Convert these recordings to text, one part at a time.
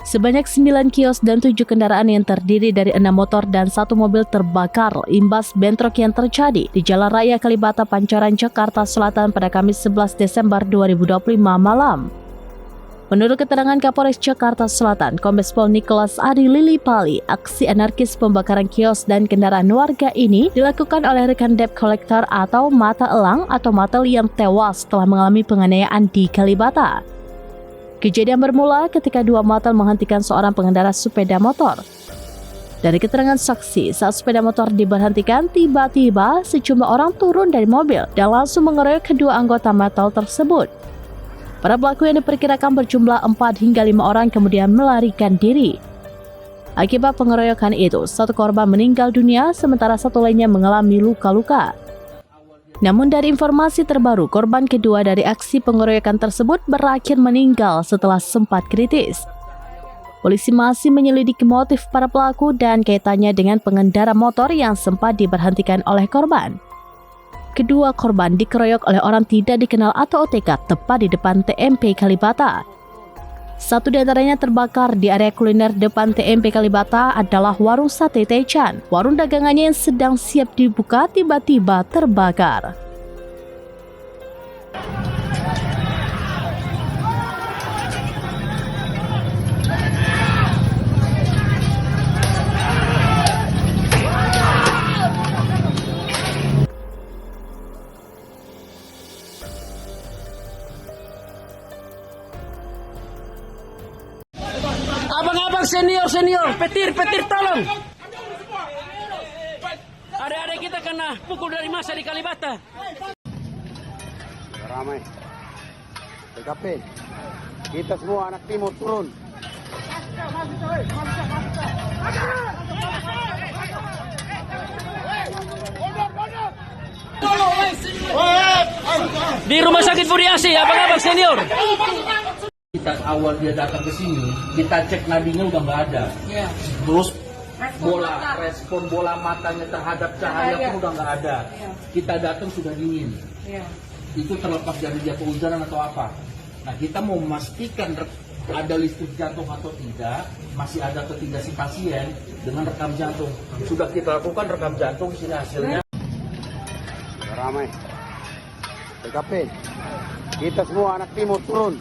Sebanyak 9 kios dan 7 kendaraan yang terdiri dari 6 motor dan 1 mobil terbakar imbas bentrok yang terjadi di Jalan Raya Kalibata, Pancoran, Jakarta Selatan pada Kamis 11 Desember 2025 malam. Menurut keterangan Kapolres Jakarta Selatan, Kombes Pol Nicholas Adi Lilipali, aksi anarkis pembakaran kios dan kendaraan warga ini dilakukan oleh rekan debt collector atau mata elang atau matel yang tewas setelah mengalami penganiayaan di Kalibata. Kejadian bermula ketika dua matel menghentikan seorang pengendara sepeda motor. Dari keterangan saksi, saat sepeda motor diberhentikan, tiba-tiba sejumlah orang turun dari mobil dan langsung mengeroyok kedua anggota matel tersebut. Para pelaku yang diperkirakan berjumlah 4 hingga 5 orang kemudian melarikan diri. Akibat pengeroyokan itu, satu korban meninggal dunia sementara satu lainnya mengalami luka-luka. Namun dari informasi terbaru, korban kedua dari aksi pengeroyokan tersebut berakhir meninggal setelah sempat kritis. Polisi masih menyelidiki motif para pelaku dan kaitannya dengan pengendara motor yang sempat diberhentikan oleh korban. Kedua korban dikeroyok oleh orang tidak dikenal atau OTK tepat di depan TMP Kalibata. Satu di antaranya terbakar di area kuliner depan TMP Kalibata adalah warung sate Taechan. Warung dagangannya yang sedang siap dibuka tiba-tiba terbakar. Abang-abang senior, petir tolong. Adik-adik kita kena pukul dari masa di Kalibata. Ramai. TKP. Kita semua anak timur turun. Di rumah sakit Furiasi, abang-abang senior. Kita awal dia datang ke sini, kita cek nadinya udah nggak ada. Terus respon bola matanya terhadap cahaya pun udah nggak ada. Kita datang sudah dingin. Itu terlepas dari dia kehujanan atau apa. Nah, kita mau memastikan ada listrik jantung atau tidak, masih ada atau tidak si pasien dengan rekam jantung. Sudah kita lakukan rekam jantung, sini hasilnya. Ramai. TKP. Kita semua anak timur turun.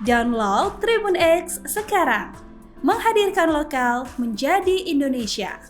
Download Tribun X sekarang, menghadirkan lokal menjadi Indonesia.